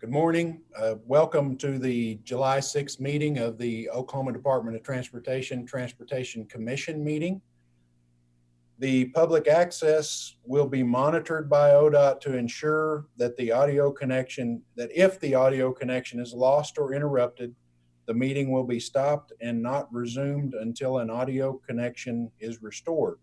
Good morning. Welcome to the July 6th meeting of the Oklahoma Department of Transportation Commission meeting. The public access will be monitored by ODOT to ensure that if the audio connection is lost or interrupted, the meeting will be stopped and not resumed until an audio connection is restored.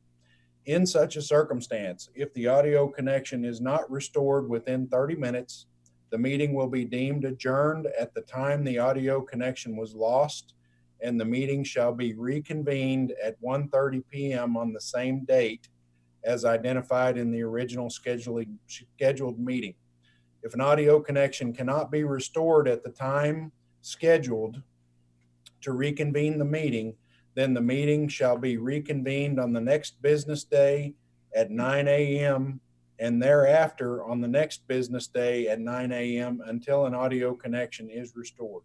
In such a circumstance, if the audio connection is not restored within 30 minutes, the meeting will be deemed adjourned at the time the audio connection was lost, and the meeting shall be reconvened at 1:30 p.m. on the same date as identified in the original scheduled meeting. If an audio connection cannot be restored at the time scheduled to reconvene the meeting, then the meeting shall be reconvened on the next business day at 9 a.m. and thereafter on the next business day at 9 a.m. until an audio connection is restored.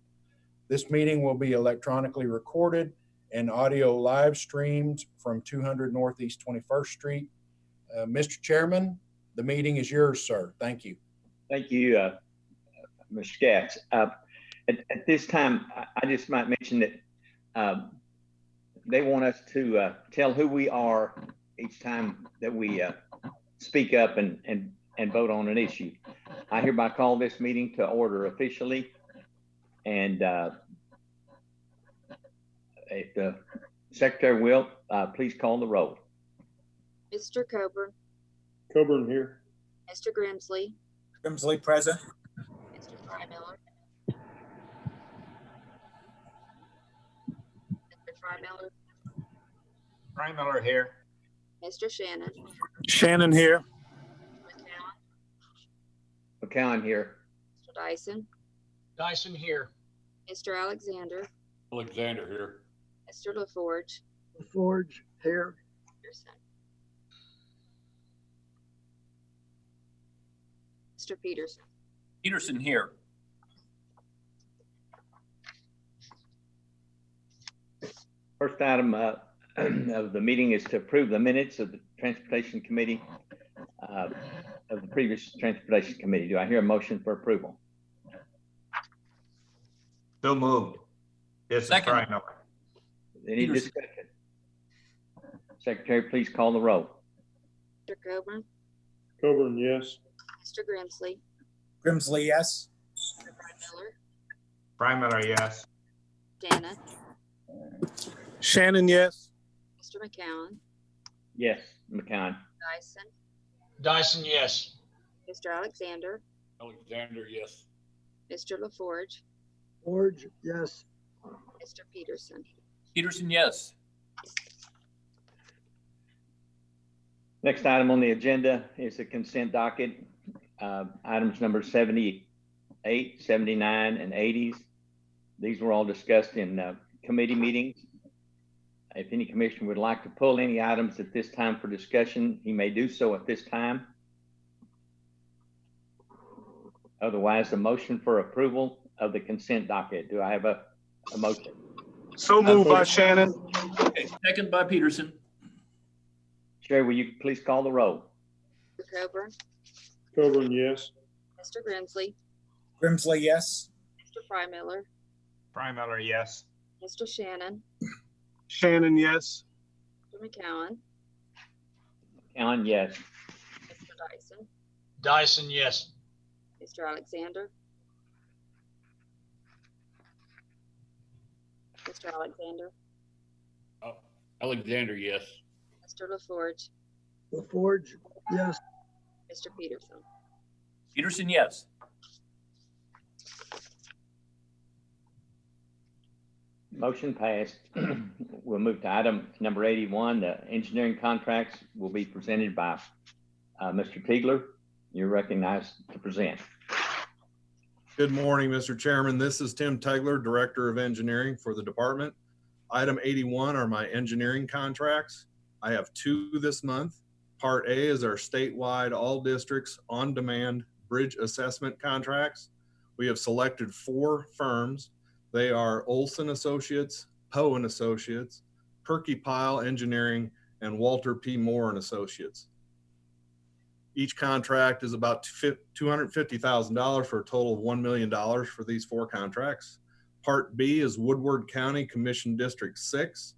This meeting will be electronically recorded and audio live streamed from 200 Northeast 21st Street. Mr. Chairman, the meeting is yours, sir. Thank you. Thank you, Mr. Katz. At this time, I just might mention that they want us to tell who we are each time that we speak up and vote on an issue. I hereby call this meeting to order officially, and if the Secretary will, please call the roll. Mr. Coburn. Coburn here. Mr. Grimsley. Grimsley present. Mr. Freimiller. Mr. Freimiller. Freimiller here. Mr. Shannon. Shannon here. McCown. McCown here. Mr. Dyson. Dyson here. Mr. Alexander. Alexander here. Mr. LaForge. LaForge here. Peterson. Mr. Peterson. Peterson here. First item of the meeting is to approve the minutes of the Transportation Committee, of the previous Transportation Committee. Do I hear a motion for approval? So moved. Yes, Second. Any discussion? Secretary, please call the roll. Mr. Coburn. Coburn, yes. Mr. Grimsley. Grimsley, yes. Mr. Freimiller. Freimiller, yes. Shannon. Shannon, yes. Mr. McCown. Yes, McCown. Dyson. Dyson, yes. Mr. Alexander. Alexander, yes. Mr. LaForge. Forge, yes. Mr. Peterson. Peterson, yes. Next item on the agenda is the consent docket. Items number 78, 79, and 80s. These were all discussed in committee meetings. If any commissioner would like to pull any items at this time for discussion, he may do so at this time. Otherwise, the motion for approval of the consent docket. Do I have a motion? So moved by Shannon. Okay, second by Peterson. Sherry, will you please call the roll? Mr. Coburn. Coburn, yes. Mr. Grimsley. Grimsley, yes. Mr. Freimiller. Freimiller, yes. Mr. Shannon. Shannon, yes. Mr. McCown. McCown, yes. Mr. Dyson. Dyson, yes. Mr. Alexander. Mr. Alexander. Alexander, yes. Mr. LaForge. LaForge, yes. Mr. Peterson. Peterson, yes. Motion passed. We'll move to item number 81. The engineering contracts will be presented by Mr. Tiegler. You're recognized to present. Good morning, Mr. Chairman. This is Tim Tegler, Director of Engineering for the department. Item 81 are my engineering contracts. I have two this month. Part A is our statewide all districts on-demand bridge assessment contracts. We have selected 4 firms. They are Olson Associates, Poe and Associates, Perky Pile Engineering, and Walter P. Moore and Associates. Each contract is about $250,000 for a total of $1 million for these 4 contracts. Part B is Woodward County Commission District 6.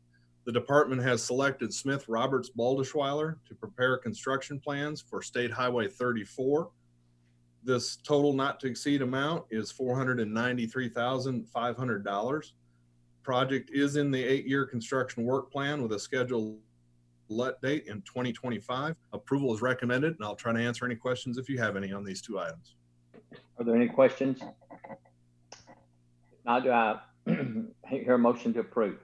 The department has selected Smith Roberts Baldischweiler to prepare construction plans for State Highway 34. This total not to exceed amount is $493,500. Project is in the 8-year construction work plan with a scheduled let date in 2025. Approval is recommended, and I'll try to answer any questions if you have any on these 2 items. Are there any questions? Now do I hear a motion to approve?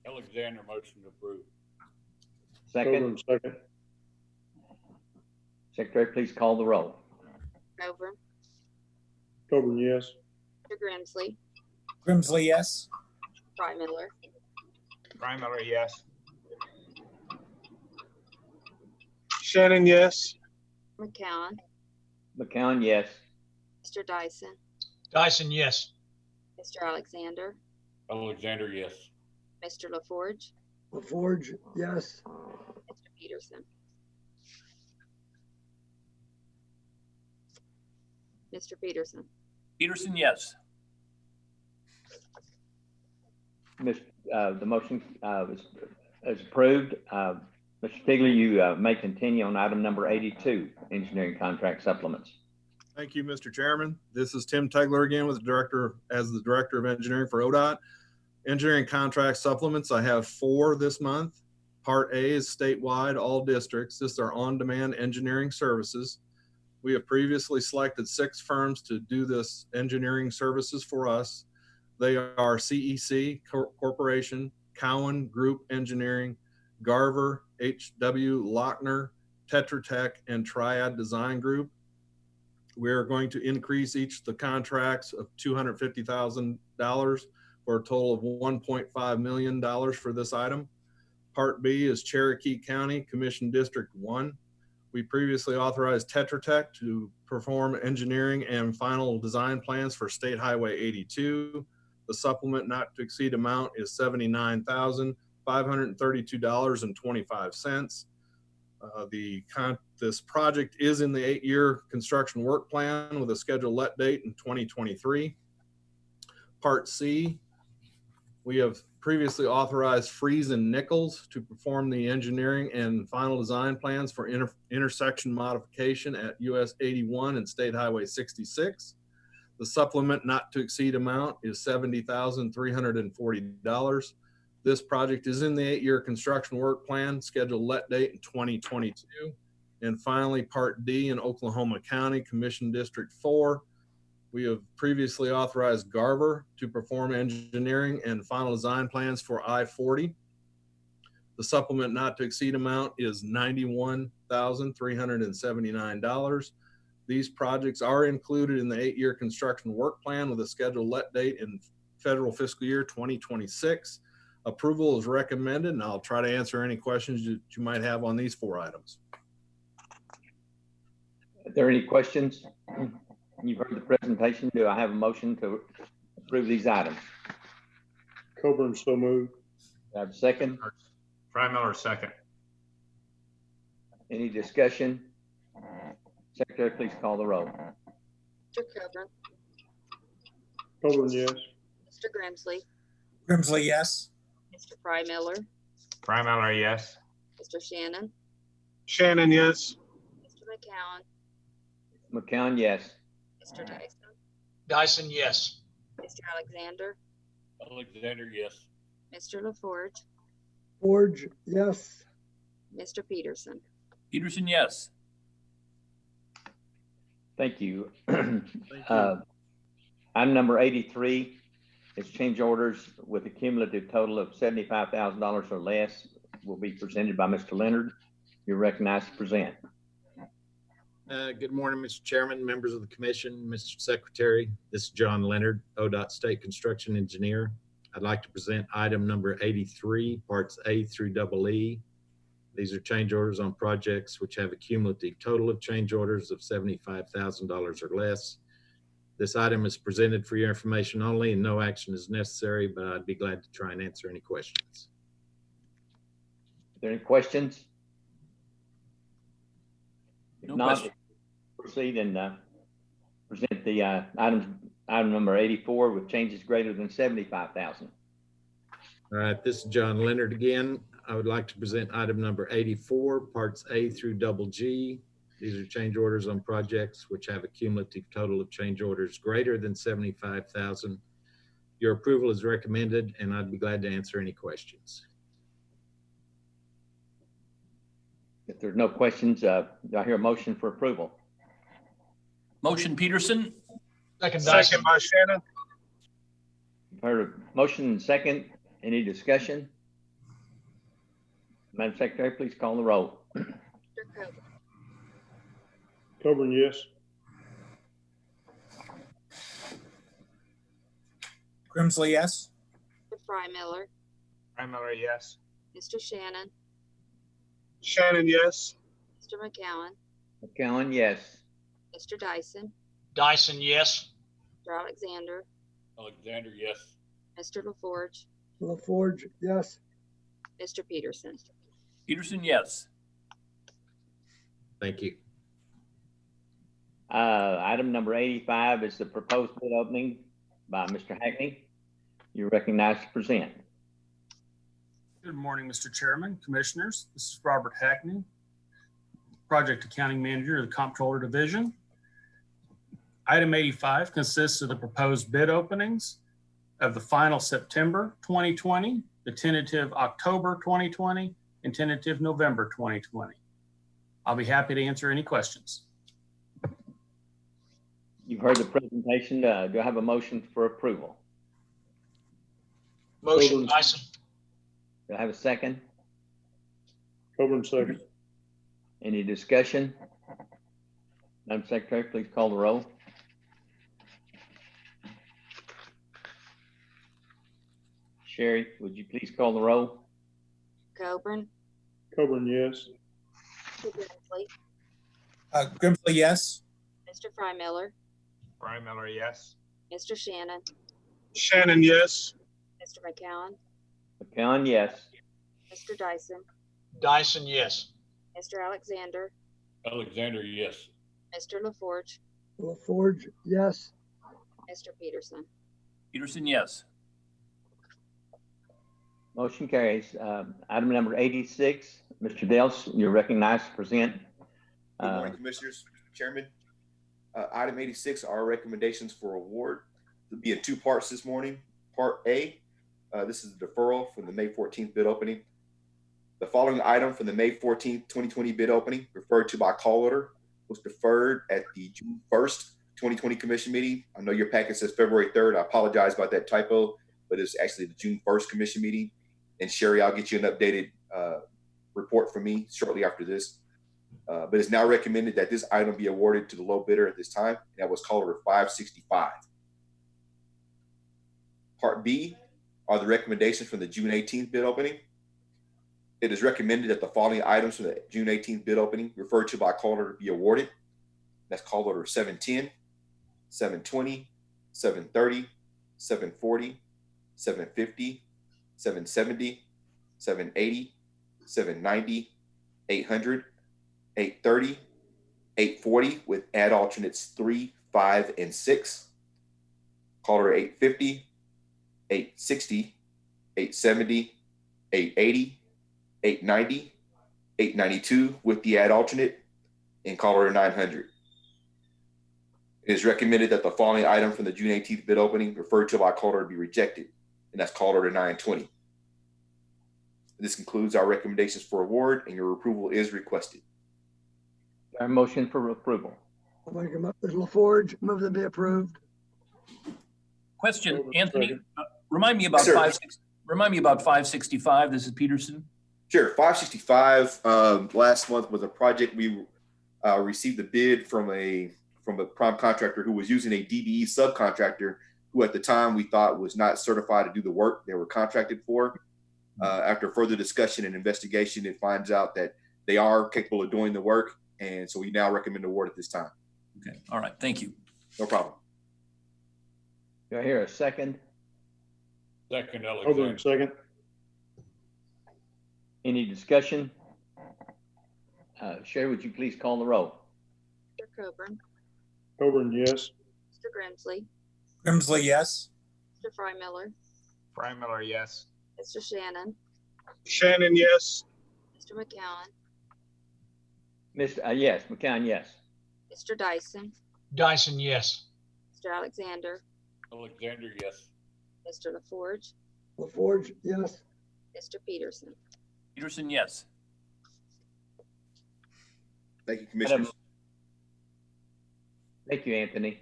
Alexander, motion to approve. Second, Second. Secretary, please call the roll. Coburn, Coburn, yes. Mr. Grimsley, Grimsley, yes. Miller, Miller, yes. Shannon, yes. McCown, McCown, yes. Mr. Dyson, Dyson, yes. Mr. Alexander, Alexander, yes. Mr. LaForge, LaForge, yes. Mr. Peterson. Mr. Peterson, Peterson, yes. The motion is approved. Mr. Stigley, you may continue on item number 82, engineering contract supplements. Thank you, Mr. Chairman. This is Tim Tegler again with the Director of Engineering for ODOT. Engineering contract supplements, I have 4 this month. Part A is statewide, all districts. This is our on-demand engineering services. We have previously selected 6 firms to do this engineering services for us. They are CEC Corporation, Cowan Group Engineering, Garver, H.W. Lochner, Tetra Tech, and Triad Design Group. We are going to increase each of the contracts of $250,000 for a total of $1.5 million for this item. Part B is Cherokee County Commission District 1. We previously authorized Tetra Tech to perform engineering and final design plans for State Highway 82. The supplement not to exceed amount is $79,532.25. This project is in the 8-year construction work plan with a scheduled let date in 2023. Part C, we have previously authorized Freeze and Nichols to perform the engineering and final design plans for intersection modification at US 81 and State Highway 66. The supplement not to exceed amount is $70,340. This project is in the 8-year construction work plan, scheduled let date in 2022. And finally, Part D in Oklahoma County Commission District 4. We have previously authorized Garver to perform engineering and final design plans for I-40. The supplement not to exceed amount is $91,379. These projects are included in the 8-year construction work plan with a scheduled let date in federal fiscal year 2026. Approval is recommended, and I'll try to answer any questions that you might have on these 4 items. Are there any questions? You've heard the presentation. Do I have a motion to approve these items? Coburn, so moved. Do I have a second? Miller, second. Any discussion? Secretary, please call the roll. Mr. Coburn, Coburn, yes. Mr. Grimsley, Grimsley, yes. Mr. Miller, Miller, yes. Mr. Shannon, Shannon, yes. Mr. McCown, McCown, yes. Mr. Dyson, Dyson, yes. Mr. Alexander, Alexander, yes. Mr. LaForge, Forge, yes. Mr. Peterson. Peterson, yes. Thank you. Thank you. Item number 83 is change orders with a cumulative total of $75,000 or less will be presented by Mr. Leonard. You're recognized to present. Good morning, Mr. Chairman, members of the commission, Mr. Secretary. This is John Leonard, ODOT State Construction Engineer. I'd like to present item number 83, parts A through EE. These are change orders on projects which have a cumulative total of change orders of $75,000 or less. This item is presented for your information only and no action is necessary, but I'd be glad to try and answer any questions. Are there any questions? If No not, question. proceed and present the item number 84 with changes greater than 75,000. All right, this is John Leonard again. I would like to present item number 84, parts A through double G. These are change orders on projects which have a cumulative total of change orders greater than 75,000. Your approval is recommended, and I'd be glad to answer any questions. If there's no questions, do I hear a motion for approval? Motion Peterson? Second Dyson. by Shannon. You've heard a motion and second. Any discussion? Madam Secretary, please call the roll. Mr. Coburn, Coburn, yes. Grimsley, yes. Mr. Frymiller, Frymiller, yes. Mr. Shannon, Shannon, yes. Mr. McCowen, McCowen, yes. Mr. Dyson, Dyson, yes. Mr. Alexander, Alexander, yes. Mr. LaForge, LaForge, yes. Mr. Peterson. Peterson, yes. Thank you. Item number 85 is the proposed bid opening by Mr. Hackney. You're recognized to present. Good morning, Mr. Chairman, Commissioners. This is Robert Hackney, Project Accounting Manager of the Comptroller Division. Item 85 consists of the proposed bid openings of the final September 2020, the tentative October 2020, and tentative November 2020. I'll be happy to answer any questions. You've heard the presentation. Do I have a motion for approval? Motion Coburn. Dyson. Do I have a second? Coburn, second. Any discussion? Madam Secretary, please call the roll. Sherry, would you please call the roll? Coburn, Coburn, yes. Mr. Grimsley, Grimsley, yes. Mr. Frymiller, Frymiller, yes. Mr. Shannon, Shannon, yes. Mr. McCowen, McCowen, yes. Mr. Dyson, Dyson, yes. Mr. Alexander, Alexander, yes. Mr. LaForge, LaForge, yes. Mr. Peterson. Peterson, yes. Motion carries. Item number 86, Mr. Dels, you're recognized to present. Good morning, Commissioners, Mr. Chairman. Item 86 are recommendations for award. It'll be in two parts this morning. Part A, this is the deferral from the May 14th bid opening. The following item from the May 14th, 2020 bid opening, referred to by call order, was deferred at the June 1st, 2020 commission meeting. I know your packet says February 3rd. I apologize about that typo, but it's actually the June 1st commission meeting. And Sherry, I'll get you an updated report from me shortly after this. But it's now recommended that this item be awarded to the low bidder at this time. And that was call order 565. Part B are the recommendations from the June 18th bid opening. It is recommended that the following items from the June 18th bid opening referred to by call order be awarded. That's call order 710, 720, 730, 740, 750, 770, 780, 790, 800, 830, 840 with add alternates 3, 5, and 6. Call order 850, 860, 870, 880, 890, 892 with the add alternate, and call order 900. It is recommended that the following item from the June 18th bid opening referred to by call order be rejected, and that's call order 920. This concludes our recommendations for award, and your approval is requested. Our motion for approval. I'll make a LaForge, move to be approved. Question, Coburn, Anthony, second. remind me about Yes, sir. 565. This is Peterson. Sure. 565 last month was a project we received a bid from a prime contractor who was using a DBE subcontractor who at the time we thought was not certified to do the work they were contracted for. After further discussion and investigation, it finds out that they are capable of doing the work. And so we now recommend award at this time. Okay, all right, thank you. No problem. Do I hear a second? Second, Coburn, second. Any discussion? Sherry, would you please call the roll? Coburn, Coburn, yes. Mr. Grimsley, Grimsley, yes. Mr. Frymiller, Frymiller, yes. Mr. Shannon, Shannon, yes. Mr. McCowen, Yes, McCown, yes. Mr. Dyson, Dyson, yes. Mr. Alexander, Alexander, yes. Mr. LaForge, LaForge, yes. Mr. Peterson. Peterson, yes. Thank you, Commissioners. Thank you, Anthony.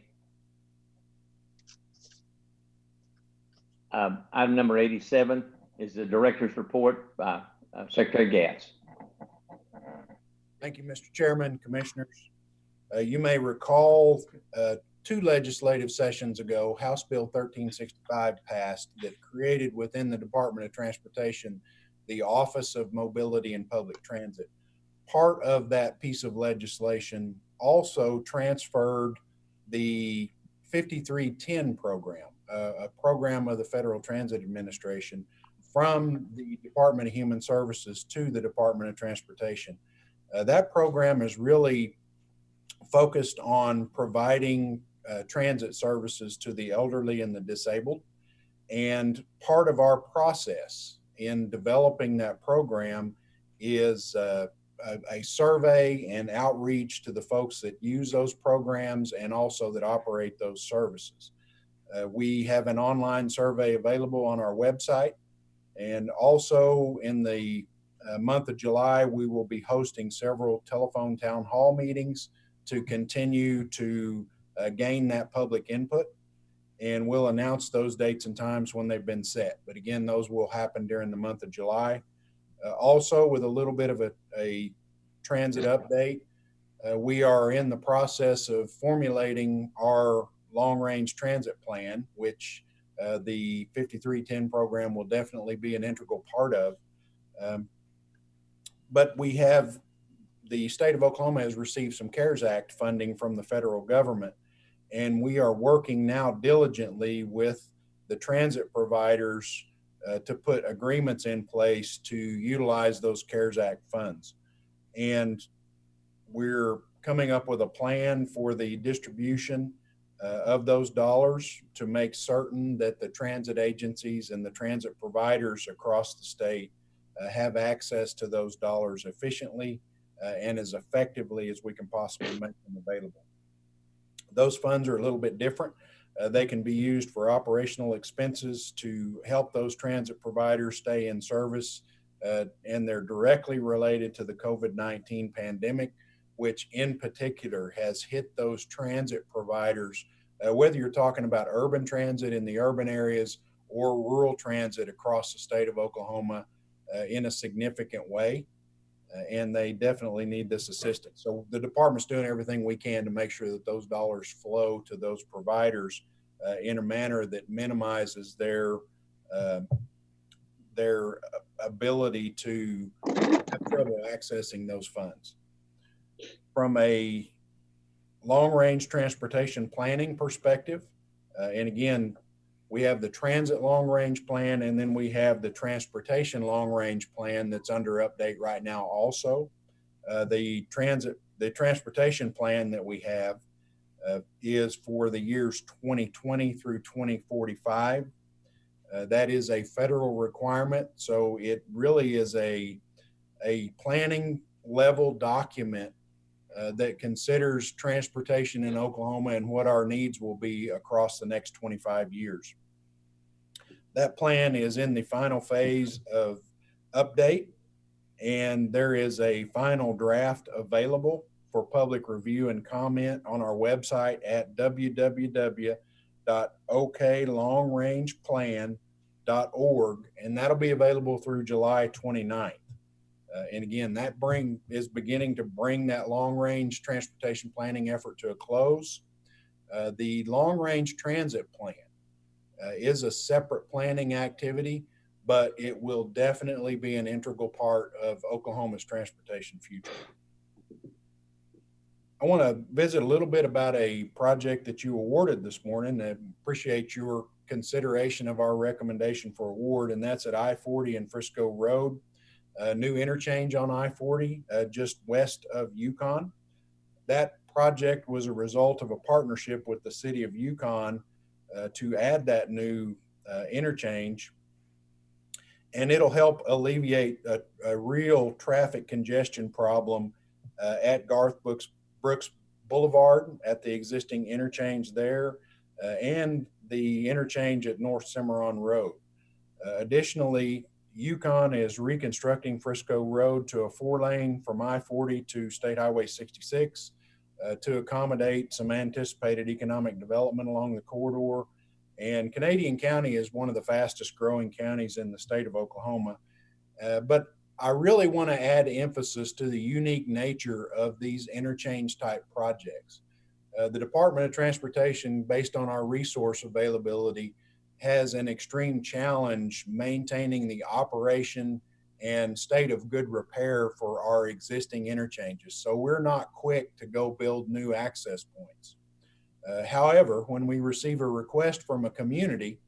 Item number 87 is the director's report by Secretary Gatz. Thank you, Mr. Chairman, Commissioners. You may recall 2 legislative sessions ago, House Bill 1365 passed that created within the Department of Transportation the Office of Mobility and Public Transit. Part of that piece of legislation also transferred the 5310 program, a program of the Federal Transit Administration, from the Department of Human Services to the Department of Transportation. That program is really focused on providing transit services to the elderly and the disabled. And part of our process in developing that program is a survey and outreach to the folks that use those programs and also that operate those services. We have an online survey available on our website. And also in the month of July, we will be hosting several telephone town hall meetings to continue to gain that public input. And we'll announce those dates and times when they've been set. But again, those will happen during the month of July. Also, with a little bit of a transit update, we are in the process of formulating our long-range transit plan, which the 5310 program will definitely be an integral part of. But the state of Oklahoma has received some CARES Act funding from the federal government, and we are working now diligently with the transit providers to put agreements in place to utilize those CARES Act funds. And we're coming up with a plan for the distribution of those dollars to make certain that the transit agencies and the transit providers across the state have access to those dollars efficiently and as effectively as we can possibly make them available. Those funds are a little bit different. They can be used for operational expenses to help those transit providers stay in service, and they're directly related to the COVID-19 pandemic, which in particular has hit those transit providers, whether you're talking about urban transit in the urban areas or rural transit across the state of Oklahoma in a significant way. And they definitely need this assistance. So the department's doing everything we can to make sure that those dollars flow to those providers in a manner that minimizes their ability to have trouble accessing those funds. From a long-range transportation planning perspective, and again, we have the transit long-range plan, and then we have the transportation long-range plan that's under update right now also. The transportation plan that we have is for the years 2020 through 2045. That is a federal requirement, so it really is a planning level document that considers transportation in Oklahoma and what our needs will be across the next 25 years. That plan is in the final phase of update, and there is a final draft available for public review and comment on our website at www.oklongrangeplan.org, and that'll be available through July 29th. And again, that is beginning to bring that long-range transportation planning effort to a close. The long-range transit plan is a separate planning activity, but it will definitely be an integral part of Oklahoma's transportation future. I want to visit a little bit about a project that you awarded this morning. I appreciate your consideration of our recommendation for award, and that's at I-40 and Frisco Road. A new interchange on I-40 just west of Yukon. That project was a result of a partnership with the city of Yukon to add that new interchange. And it'll help alleviate a real traffic congestion problem at Garth Brooks Boulevard at the existing interchange there and the interchange at North Cimarron Road. Additionally, Yukon is reconstructing Frisco Road to a 4-lane from I-40 to State Highway 66 to accommodate some anticipated economic development along the corridor. And Canadian County is one of the fastest growing counties in the state of Oklahoma. But I really want to add emphasis to the unique nature of these interchange type projects. The Department of Transportation, based on our resource availability, has an extreme challenge maintaining the operation and state of good repair for our existing interchanges. So we're not quick to go build new access points. However, when we receive a request from a community,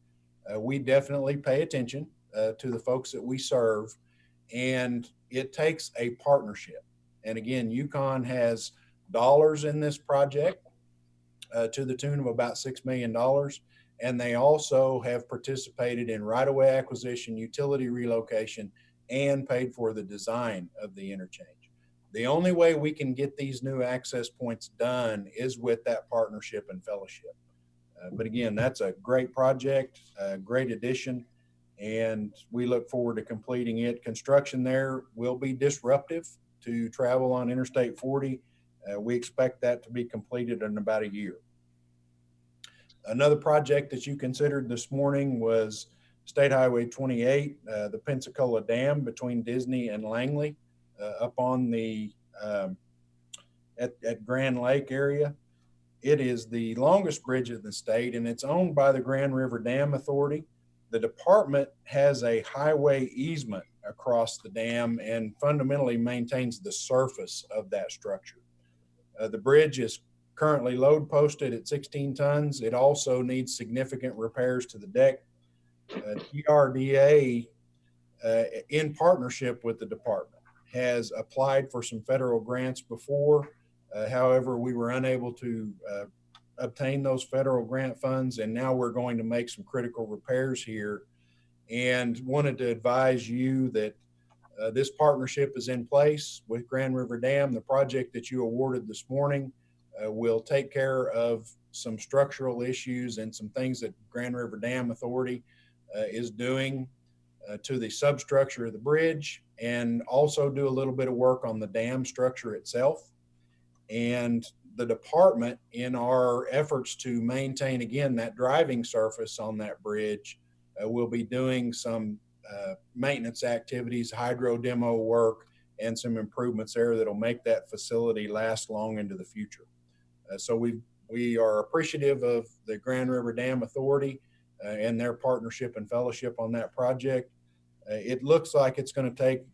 we definitely pay attention to the folks that we serve, and it takes a partnership. And again, Yukon has dollars in this project to the tune of about $6 million. And they also have participated in right-of-way acquisition, utility relocation, and paid for the design of the interchange. The only way we can get these new access points done is with that partnership and fellowship. But again, that's a great project, a great addition, and we look forward to completing it. Construction there will be disruptive to travel on Interstate 40. We expect that to be completed in about a year. Another project that you considered this morning was State Highway 28, the Pensacola Dam between Disney and Langley, up on the at Grand Lake area. It is the longest bridge in the state, and it's owned by the Grand River Dam Authority. The department has a highway easement across the dam and fundamentally maintains the surface of that structure. The bridge is currently load posted at 16 tons. It also needs significant repairs to the deck. TRDA, in partnership with the department, has applied for some federal grants before. However, we were unable to obtain those federal grant funds, and now we're going to make some critical repairs here, and wanted to advise you that this partnership is in place with Grand River Dam. The project that you awarded this morning will take care of some structural issues and some things that Grand River Dam Authority is doing to the substructure of the bridge, and also do a little bit of work on the dam structure itself. And the department, in our efforts to maintain, again, that driving surface on that bridge, will be doing some maintenance activities, hydro demo work, and some improvements there that'll make that facility last long into the future. So we are appreciative of the Grand River Dam Authority and their partnership and fellowship on that project. It looks like it's going to take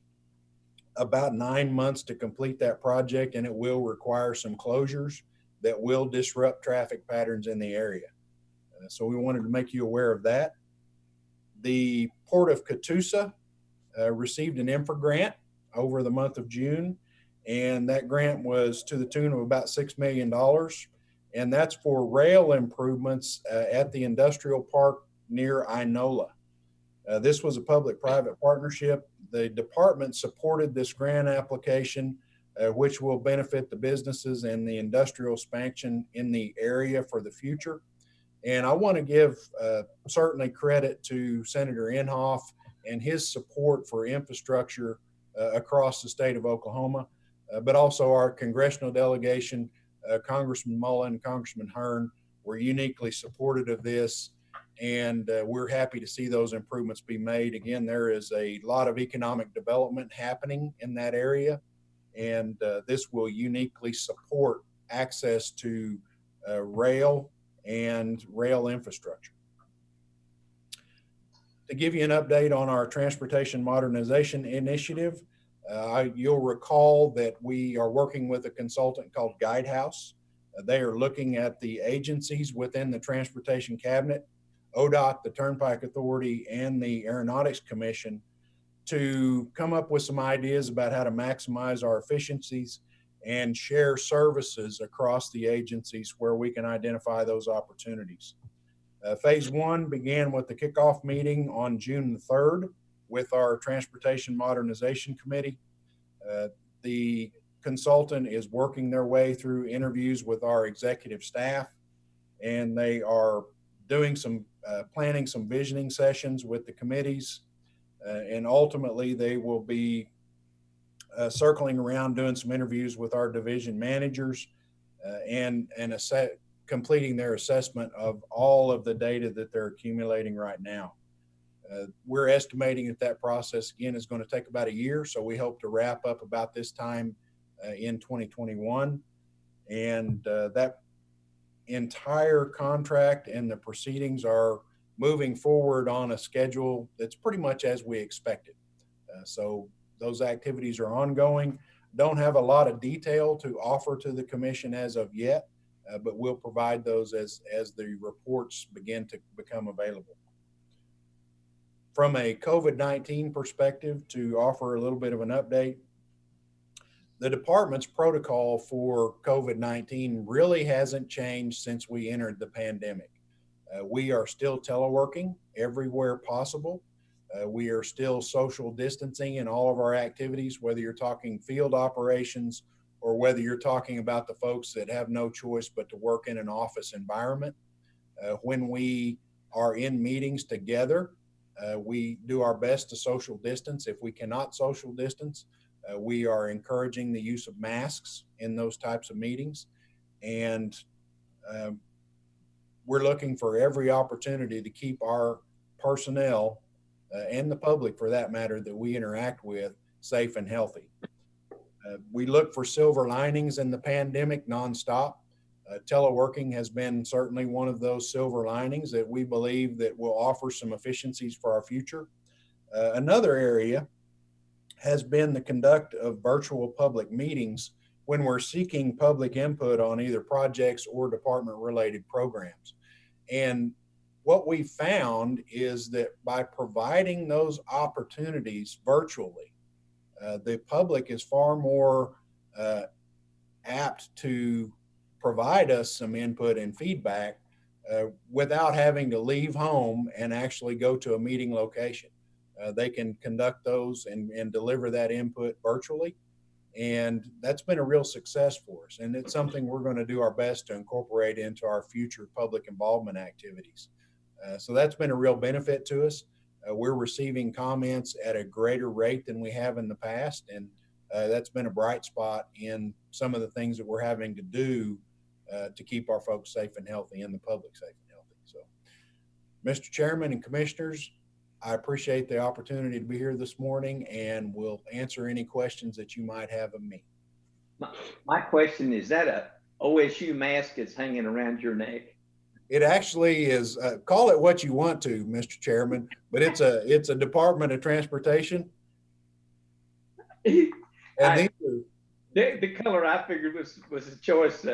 about 9 months to complete that project, and it will require some closures that will disrupt traffic patterns in the area. So we wanted to make you aware of that. The Port of Catoosa received an INFRA grant over the month of June, and that grant was to the tune of about $6 million. And that's for rail improvements at the industrial park near Inola. This was a public-private partnership. The department supported this grant application, which will benefit the businesses and the industrial expansion in the area for the future. And I want to give certainly credit to Senator Inhofe and his support for infrastructure across the state of Oklahoma, but also our congressional delegation, Congressman Mullen, Congressman Hearn, were uniquely supportive of this. And we're happy to see those improvements be made. Again, there is a lot of economic development happening in that area, and this will uniquely support access to rail and rail infrastructure. To give you an update on our transportation modernization initiative, you'll recall that we are working with a consultant called Guidehouse. They are looking at the agencies within the Transportation Cabinet, ODOT, the Turnpike Authority, and the Aeronautics Commission, to come up with some ideas about how to maximize our efficiencies and share services across the agencies where we can identify those opportunities. Phase 1 began with the kickoff meeting on June the 3rd with our Transportation Modernization Committee. The consultant is working their way through interviews with our executive staff, and they are doing some planning some visioning sessions with the committees, and ultimately they will be circling around doing some interviews with our division managers and completing their assessment of all of the data that they're accumulating right now. We're estimating that process again is going to take about a year, so we hope to wrap up about this time in 2021, and that entire contract and the proceedings are moving forward on a schedule that's pretty much as we expected. So those activities are ongoing. Don't have a lot of detail to offer to the commission as of yet, but we'll provide those as the reports begin to become available. From a COVID-19 perspective, to offer a little bit of an update, the department's protocol for COVID-19 really hasn't changed since we entered the pandemic. We are still teleworking everywhere possible. We are still social distancing in all of our activities, whether you're talking field operations or whether you're talking about the folks that have no choice but to work in an office environment. When we are in meetings together, we do our best to social distance. If we cannot social distance, we are encouraging the use of masks in those types of meetings. And we're looking for every opportunity to keep our personnel and the public, for that matter, that we interact with safe and healthy. We look for silver linings in the pandemic nonstop. Teleworking has been certainly one of those silver linings that we believe that will offer some efficiencies for our future. Another area has been the conduct of virtual public meetings when we're seeking public input on either projects or department related programs. And what we found is that by providing those opportunities virtually, the public is far more apt to provide us some input and feedback without having to leave home and actually go to a meeting location. They can conduct those and deliver that input virtually. And that's been a real success for us. And it's something we're going to do our best to incorporate into our future public involvement activities. So that's been a real benefit to us. We're receiving comments at a greater rate than we have in the past. And that's been a bright spot in some of the things that we're having to do to keep our folks safe and healthy and the public safe and healthy. So, Mr. Chairman and Commissioners, I appreciate the opportunity to be here this morning, and will answer any questions that you might have of me. My question is that a OSU mask that's hanging around your neck? It actually is. Call it what you want to, Mr. Chairman, but it's a Department of Transportation. And the color I figured was a choice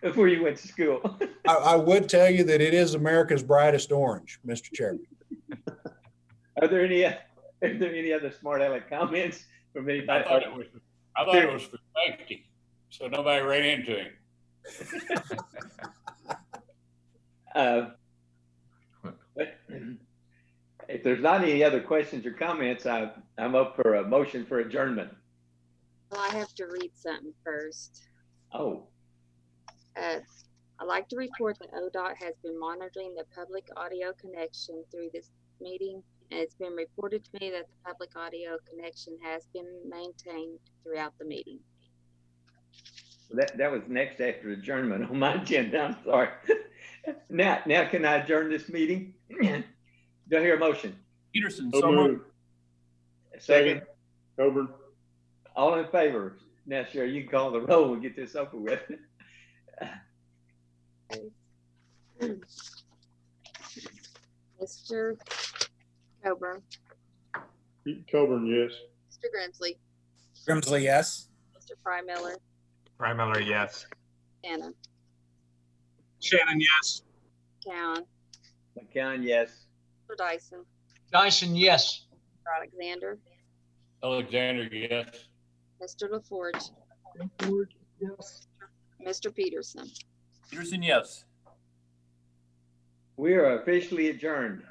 before you went to school. I would tell you that it is America's brightest orange, Mr. Chairman. Are there any other smart aleck comments from anybody? I thought it was for safety, so nobody ran into him. If there's not any other questions or comments, I'm up for a motion for adjournment. Well, I have to read something first. Oh. I'd like to report that ODOT has been monitoring the public audio connection through this meeting, and it's been reported to me that the public audio connection has been maintained throughout the meeting. That was next after adjournment on my agenda. I'm sorry. Now can I adjourn this meeting? Do I hear a motion? Peterson, So moved. Second. Coburn. All in favor? Now, sure, you can call the roll and get this over with. Mr. Coburn. Coburn, yes. Mr. Grimsley. Grimsley, yes. Mr. Frymiller. Frymiller, yes. Shannon. Shannon, yes. Cowan. McCown, yes. Mr. Dyson. Dyson, yes. Mr. Alexander. Alexander, yes. Mr. LaForge. Woodward, yes. Mr. Peterson. Peterson, yes. We are officially adjourned.